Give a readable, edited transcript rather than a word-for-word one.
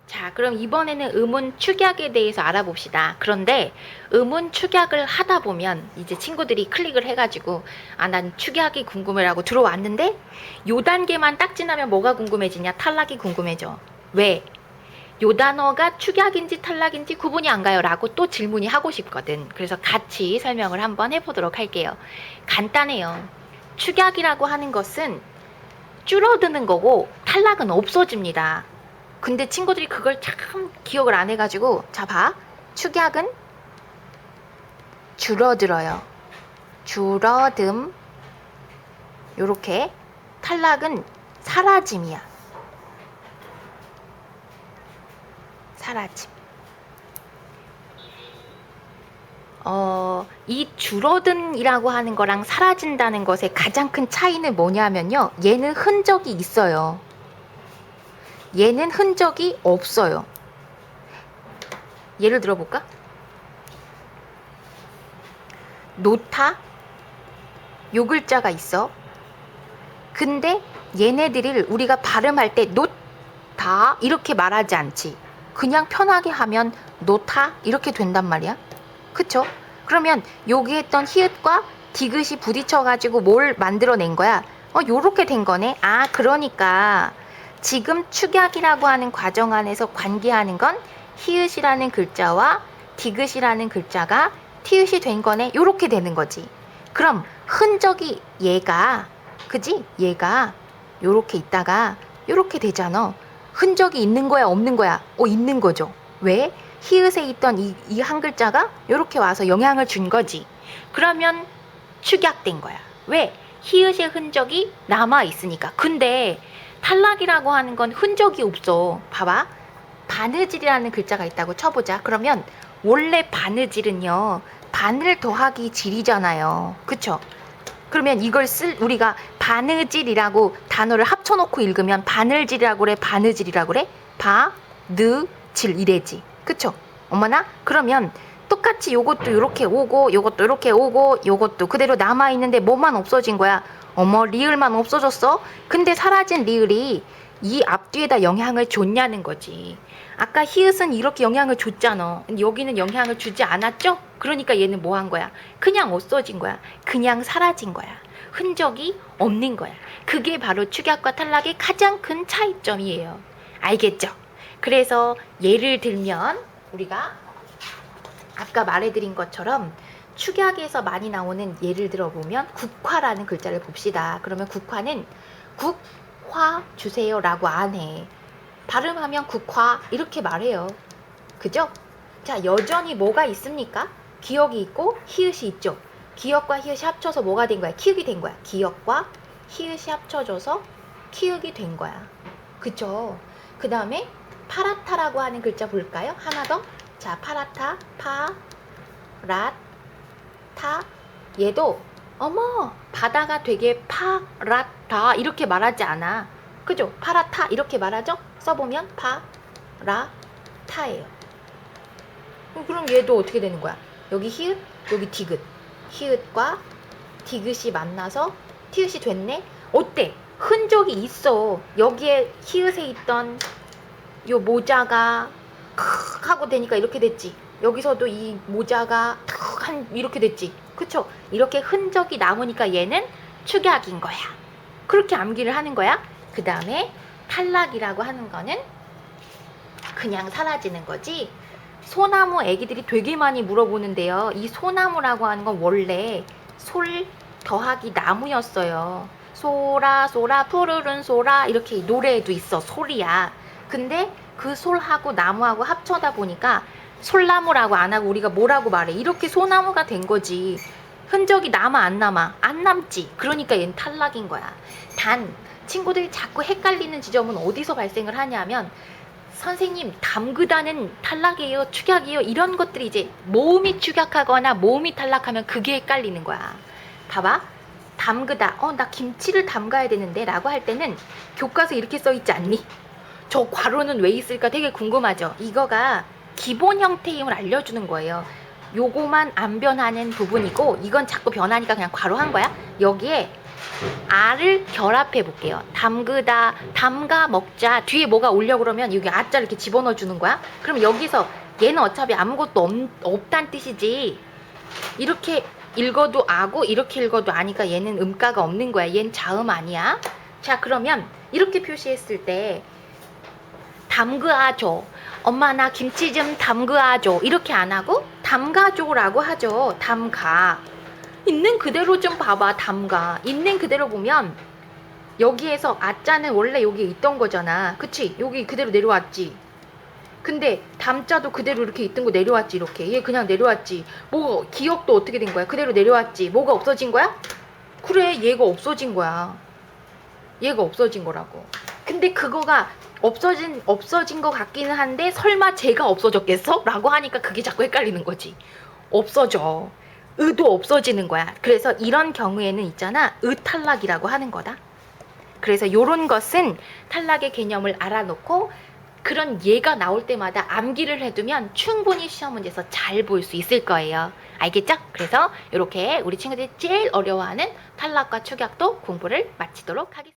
자, 그럼 이번에는 음운 축약에 대해서 알아봅시다. 그런데 음운 축약을 하다 보면 이제 친구들이 클릭을 해가지고 난 축약이 궁금해라고 들어왔는데 요 단계만 딱 지나면 뭐가 궁금해지냐? 탈락이 궁금해져. 왜? 요 단어가 축약인지 탈락인지 구분이 안 가요 라고 또 질문이 하고 싶거든. 그래서 같이 설명을 한번 해보도록 할게요. 간단해요. 축약이라고 하는 것은 줄어드는 거고 탈락은 없어집니다. 근데 친구들이 그걸 참 기억을 안 해가지고, 자, 봐. 축약은 줄어들어요. 줄어듦. 요렇게. 탈락은 사라짐이야. 사라짐. 이 줄어든이라고 하는 거랑 사라진다는 것의 가장 큰 차이는 뭐냐면요. 얘는 흔적이 있어요. 얘는 흔적이 없어요. 예를 들어볼까? 놓다? 요 글자가 있어. 근데 얘네들을 우리가 발음할 때 놓다 이렇게 말하지 않지. 그냥 편하게 하면 놓다 이렇게 된단 말이야. 그쵸? 그러면 여기 했던 히읗과 디귿이 부딪혀가지고 뭘 만들어낸 거야? 요렇게 된 거네. 그러니까 지금 축약이라고 하는 과정 안에서 관계하는 건 히읗이라는 글자와 디귿이라는 글자가 티읕이 된 거네. 요렇게 되는 거지. 그럼 흔적이 얘가, 그지? 얘가 요렇게 있다가 요렇게 되잖아. 흔적이 있는 거야, 없는 거야? 있는 거죠. 왜? 히읗에 있던 이 한 글자가 요렇게 와서 영향을 준 거지. 그러면 축약된 거야. 왜? 히읗의 흔적이 남아 있으니까. 근데 탈락이라고 하는 건 흔적이 없어. 봐봐. 바느질이라는 글자가 있다고 쳐보자. 그러면 원래 바느질은요, 바늘 더하기 질이잖아요. 그쵸? 그러면 이걸 우리가 바느질이라고 단어를 합쳐놓고 읽으면 바늘질이라고 그래, 바느질이라고 그래? 바느질 이래지. 그쵸? 어머나? 그러면 똑같이 요것도 이렇게 오고 요것도 이렇게 오고 요것도 그대로 남아있는데 뭐만 없어진 거야? 리을만 없어졌어? 근데 사라진 리을이 이 앞뒤에다 영향을 줬냐는 거지. 아까 히읗은 이렇게 영향을 줬잖아. 근데 여기는 영향을 주지 않았죠? 그러니까 얘는 뭐 한 거야? 그냥 없어진 거야. 그냥 사라진 거야. 흔적이 없는 거야. 그게 바로 축약과 탈락의 가장 큰 차이점이에요. 알겠죠? 그래서 예를 들면 우리가 아까 말해드린 것처럼 축약에서 많이 나오는 예를 들어보면 국화라는 글자를 봅시다. 그러면 국화는 국화 주세요 라고 안 해. 발음하면 국화 이렇게 말해요. 그죠? 자, 여전히 뭐가 있습니까? 기역이 있고 히읗이 있죠. 기역과 히읗이 합쳐서 뭐가 된 거야? 키읔이 된 거야. 기역과 히읗이 합쳐져서 키읔이 된 거야. 그죠? 그 다음에 파라타라고 하는 글자 볼까요? 하나 더. 자, 파라타, 타. 얘도 바다가 되게 파라타 이렇게 말하지 않아. 그죠? 파라타 이렇게 말하죠? 써보면 파라타예요. 그럼 얘도 어떻게 되는 거야? 여기 히읗, 여기 디귿. 히읗과 디귿이 만나서 티읕이 됐네? 어때? 흔적이 있어. 여기에 히읗에 있던 요 모자가 하고 되니까 이렇게 됐지. 여기서도 이 모자가 이렇게 됐지. 그쵸? 이렇게 흔적이 남으니까 얘는 축약인 거야. 그렇게 암기를 하는 거야. 그 다음에 탈락이라고 하는 거는 그냥 사라지는 거지. 소나무 애기들이 되게 많이 물어보는데요. 이 소나무라고 하는 건 원래 솔 더하기 나무였어요. 소라 푸르른 소라 이렇게 노래에도 있어. 솔이야. 근데 그 솔하고 나무하고 합쳐다 보니까 솔나무라고 안 하고 우리가 뭐라고 말해? 이렇게 소나무가 된 거지. 흔적이 남아 안 남아? 안 남지. 그러니까 얘는 탈락인 거야. 단 친구들이 자꾸 헷갈리는 지점은 어디서 발생을 하냐면 선생님 담그다는 탈락이에요, 축약이에요 이런 것들이 이제 모음이 축약하거나 모음이 탈락하면 그게 헷갈리는 거야. 봐봐. 담그다. 나 김치를 담가야 되는데 라고 할 때는 교과서에 이렇게 써있지 않니? 저 괄호는 왜 있을까 되게 궁금하죠. 이거가 기본 형태임을 알려주는 거예요. 요거만 안 변하는 부분이고 이건 자꾸 변하니까 그냥 괄호한 거야. 여기에 아를 결합해 볼게요. 담그다, 담가 먹자. 뒤에 뭐가 오려고 그러면 여기 아자 이렇게 집어넣어 주는 거야. 그럼 여기서 얘는 어차피 아무것도 없단 뜻이지. 이렇게 읽어도 아고 이렇게 읽어도 아니까 얘는 음가가 없는 거야. 얘는 자음 아니야. 자, 그러면 이렇게 표시했을 때 담그아줘. 엄마 나 김치 좀 담그아줘. 이렇게 안 하고 담가줘라고 하죠. 담가. 있는 그대로 좀 봐봐. 담가. 있는 그대로 보면 여기에서 아자는 원래 여기 있던 거잖아. 그치? 여기 그대로 내려왔지. 근데 담자도 그대로 이렇게 있던 거 내려왔지. 이렇게 얘 그냥 내려왔지. 뭐가 기억도 어떻게 된 거야? 그대로 내려왔지. 뭐가 없어진 거야? 그래, 얘가 없어진 거야. 얘가 없어진 거라고. 근데 그거가 없어진 것 같기는 한데 설마 쟤가 없어졌겠어? 라고 하니까 그게 자꾸 헷갈리는 거지. 없어져. 의도 없어지는 거야. 그래서 이런 경우에는 있잖아, 탈락이라고 하는 거다. 그래서 요런 것은 탈락의 개념을 알아놓고 그런 예가 나올 때마다 암기를 해두면 충분히 시험 문제에서 잘 볼 수 있을 거예요. 알겠죠? 그래서 이렇게 우리 친구들이 제일 어려워하는 탈락과 축약도 공부를 마치도록 하겠습니다.